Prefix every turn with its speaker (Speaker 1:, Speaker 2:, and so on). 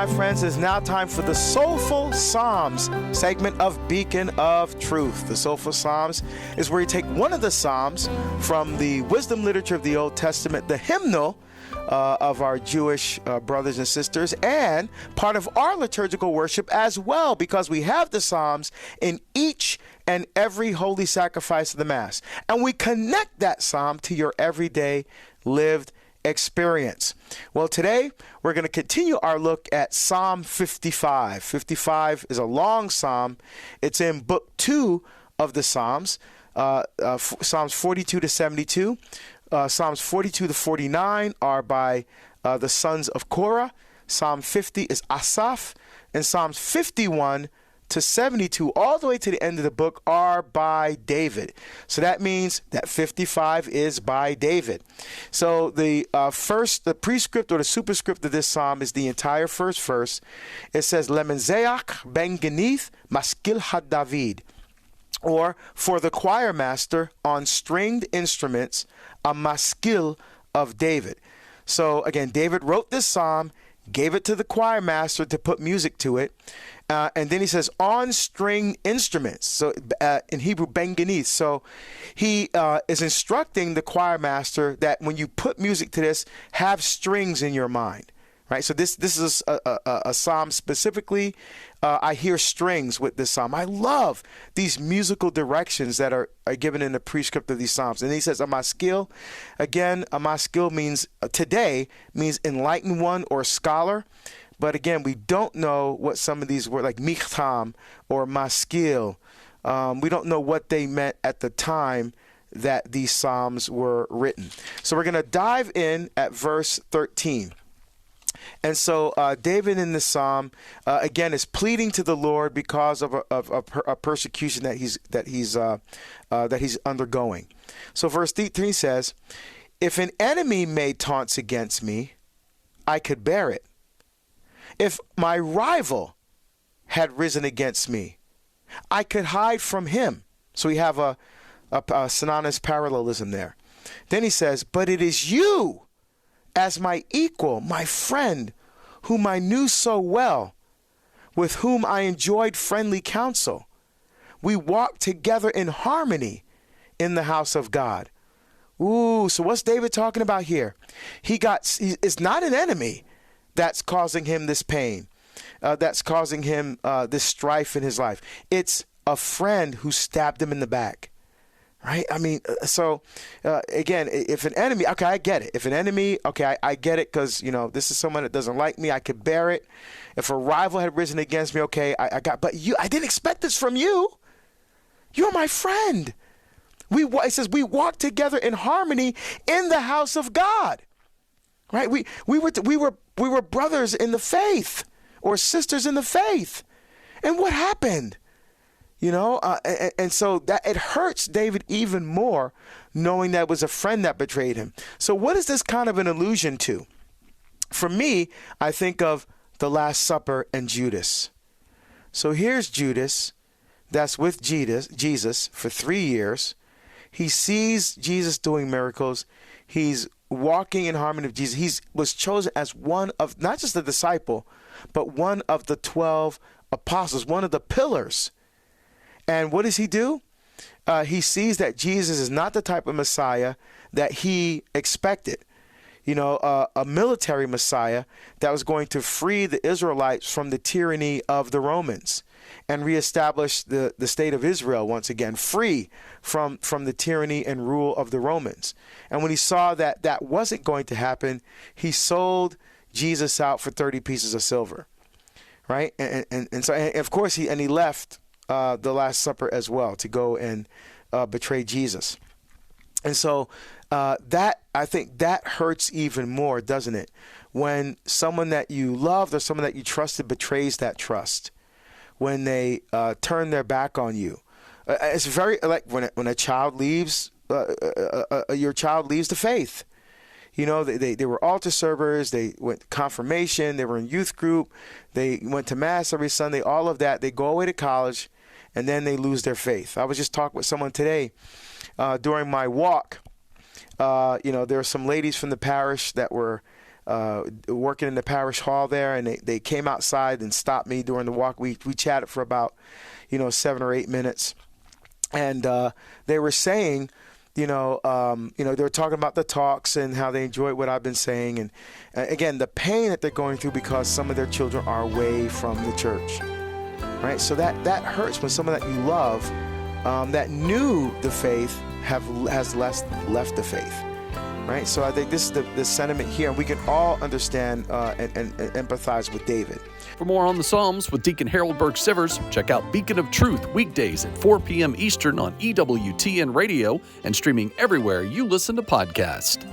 Speaker 1: my friends, it's now time for the Soulful Psalms segment of Beacon of Truth. The Soulful Psalms is where you take one of the Psalms from the wisdom literature of the Old Testament, the hymnal of our Jewish brothers and sisters, and part of our liturgical worship as well, because we have the Psalms in each and every holy sacrifice of the Mass. And we connect that Psalm to your everyday lived experience. Well, today we're going to continue our look at Psalm 55. 55 is a long psalm. It's in book 2 of the Psalms, Psalms 42 to 72. Psalms 42 to 49 are by the sons of Korah. Psalm 50 is Asaph. And Psalms 51 to 72, all the way to the end of the book, are by David. So that means that 55 is by David. So the prescript or the superscript of this psalm is the entire first verse. It says, Lemenzeach ben Genith maskil had David, or for the choir master on stringed instruments, a maskil of David. So again, David wrote this psalm, gave it to the choir master to put music to it. And then he says, on string instruments. So in Hebrew, ben genith. So he is instructing the choir master that when you put music to this, have strings in your mind. Right? So this is a psalm specifically. I hear strings with this psalm. I love these musical directions that are given in the prescript of these psalms. And he says, amaskil. Again, amaskil means, today, means enlightened one or scholar. But again, we don't know what some of these were, like michtam or maskil. We don't know what they meant at the time that these psalms were written. So we're going to dive in at verse 13. And so David in this psalm, again, is pleading to the Lord because of a persecution that he's undergoing. So verse 13 says, if an enemy made taunts against me, I could bear it. If my rival had risen against me, I could hide from him. So we have a synonymous parallelism there. Then he says, but it is you as my equal, my friend, whom I knew so well, with whom I enjoyed friendly counsel. We walked together in harmony in the house of God. Ooh, so what's David talking about here? It's not an enemy that's causing him this pain, that's causing him this strife in his life. It's a friend who stabbed him in the back, right? I mean, again, if an enemy, okay, I get it. If an enemy, okay, I get it, because, this is someone that doesn't like me, I could bear it. If a rival had risen against me, okay, but I didn't expect this from you. You're my friend. It says we walked together in harmony in the house of God, right? We were brothers in the faith, or sisters in the faith. And what happened? And so that it hurts David even more knowing that it was a friend that betrayed him. So what is this kind of an allusion to? For me, I think of the Last Supper and Judas. So here's Judas that's with Jesus for 3 years. He sees Jesus doing miracles. He's walking in harmony with Jesus. He was chosen as one of, not just a disciple, but one of the 12 apostles, one of the pillars. And what does he do? He sees that Jesus is not the type of Messiah that he expected. A military Messiah that was going to free the Israelites from the tyranny of the Romans and reestablish the state of Israel once again, free from the tyranny and rule of the Romans. And when he saw that that wasn't going to happen, he sold Jesus out for 30 pieces of silver, right? And so, and of course, he left the Last Supper as well to go and betray Jesus. And so I think that hurts even more, doesn't it? When someone that you loved or someone that you trusted betrays that trust, when they turn their back on you. It's very like when a child leaves, your child leaves the faith. They were altar servers, they went to confirmation, they were in youth group, they went to Mass every Sunday, all of that. They go away to college, and then they lose their faith. I was just talking with someone today during my walk. There were some ladies from the parish that were working in the parish hall there, and they came outside and stopped me during the walk. We chatted for about 7 or 8 minutes, and they were saying, they were talking about the talks and how they enjoyed what I've been saying, and again, the pain that they're going through because some of their children are away from the church, right? So that hurts when someone that you love, that knew the faith, has left the faith, right? So I think this is the sentiment here, and we can all understand and empathize with David.
Speaker 2: For more on the Psalms with Deacon Harold Burke-Sivers, check out Beacon of Truth weekdays at 4 p.m. Eastern on EWTN Radio and streaming everywhere you listen to podcasts.